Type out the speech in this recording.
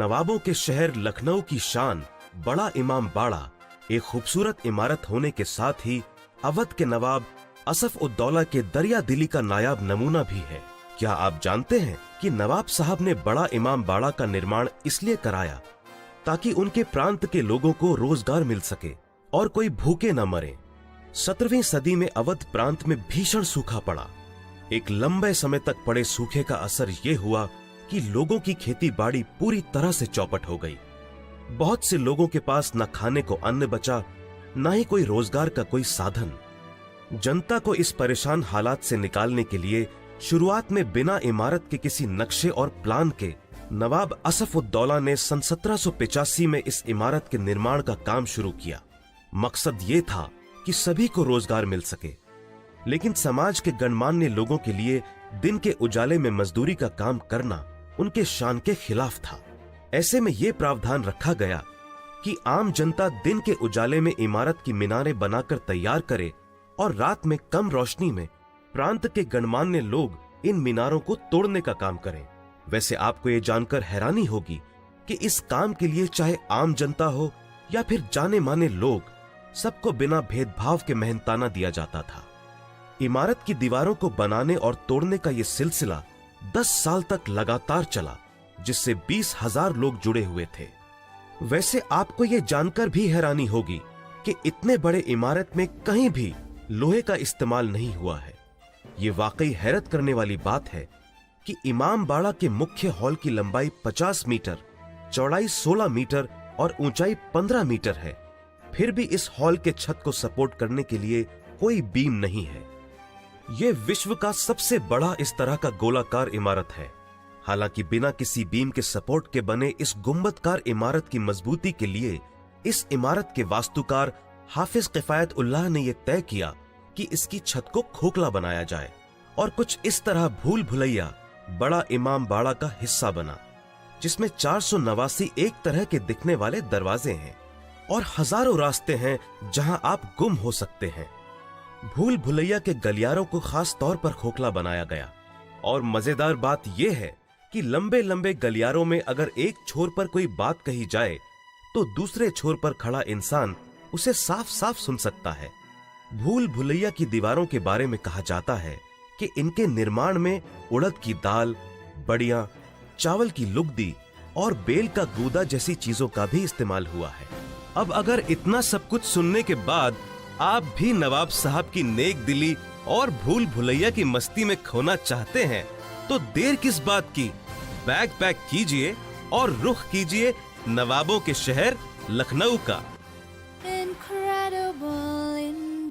नवाबों के शहर लखनऊ की शान बड़ा इमाम बाड़ा एक खूबसूरत इमारत होने के साथ ही अवध के नवाब असफ उद्दौला के दरिया दिली का नायाब नमूना भी है। क्या आप जानते हैं कि नवाब साहब ने बड़ा इमाम बाड़ा का निर्माण इसलिए कराया ताकि उनके प्रांत के लोगों को रोजगार मिल सके और कोई भूखे न मरे। 17वीं सदी में अवध प्रांत में भीषण सूखा पड़ा। एक लंबे समय तक पड़े सूखे का असर ये हुआ कि लोगों की खेती बाड़ी पूरी तरह से चौपट हो गई। बहुत से लोगों के पास न खाने को अन्न बचा, न ही कोई रोजगार का कोई साधन। जनता को इस परेशान हालात से निकालने के लिए शुरुआत में बिना इमारत के किसी नक्शे और प्लान के नवाब असफ उद्दौला ने सन 1785 में इस इमारत के निर्माण का काम शुरू किया। मकसद ये था कि सभी को रोजगार मिल सके, लेकिन समाज के गणमान्य लोगों के लिए दिन के उजाले में मजदूरी का काम करना उनके शान के खिलाफ था। ऐसे में यह प्रावधान रखा गया कि आम जनता दिन के उजाले में इमारत की मीनारें बनाकर तैयार करे और रात में कम रोशनी में प्रांत के गणमान्य लोग इन मीनारों को तोड़ने का काम करें। वैसे आपको ये जानकर हैरानी होगी कि इस काम के लिए चाहे आम जनता हो या फिर जाने माने लोग, सबको बिना भेदभाव के मेहनताना दिया जाता था। इमारत की दीवारों को बनाने और तोड़ने का यह सिलसिला 10 साल तक लगातार चला, जिससे 20,000 लोग जुड़े हुए थे। वैसे आपको यह जानकर भी हैरानी होगी कि इतने बड़े इमारत में कहीं भी लोहे का इस्तेमाल नहीं हुआ है। ये वाकई हैरत करने वाली बात है कि इमाम बाड़ा के मुख्य हॉल की लंबाई 50 मीटर, चौड़ाई 16 मीटर और ऊंचाई 15 मीटर है। फिर भी इस हॉल के छत को सपोर्ट करने के लिए कोई बीम नहीं है। यह विश्व का सबसे बड़ा इस तरह का गोलाकार इमारत है। हालांकि बिना किसी बीम के सपोर्ट के बने इस गुंबदकार इमारत की मजबूती के लिए इस इमारत के वास्तुकार हाफिज किफायत उल्लाह ने यह तय किया कि इसकी छत को खोखला बनाया जाए और कुछ इस तरह भूल भुलैया बड़ा इमाम बाड़ा का हिस्सा बना, जिसमें 489 एक तरह के दिखने वाले दरवाजे हैं और हजारों रास्ते हैं जहां आप गुम हो सकते हैं। भूल भुलैया के गलियारों को खास तौर पर खोखला बनाया गया और मजेदार बात यह है कि लंबे लंबे गलियारों में अगर एक छोर पर कोई बात कही जाए तो दूसरे छोर पर खड़ा इंसान उसे साफ साफ सुन सकता है। भूल भुलैया की दीवारों के बारे में कहा जाता है कि इनके निर्माण में उड़द की दाल, बड़ियां, चावल की लुगदी और बेल का गूदा जैसी चीजों का भी इस्तेमाल हुआ है। अब अगर इतना सब कुछ सुनने के बाद आप भी नवाब साहब की नेक दिली और भूल भुलैया की मस्ती में खोना चाहते हैं तो देर किस बात की, बैग पैक कीजिए और रुख कीजिए नवाबों के शहर लखनऊ का।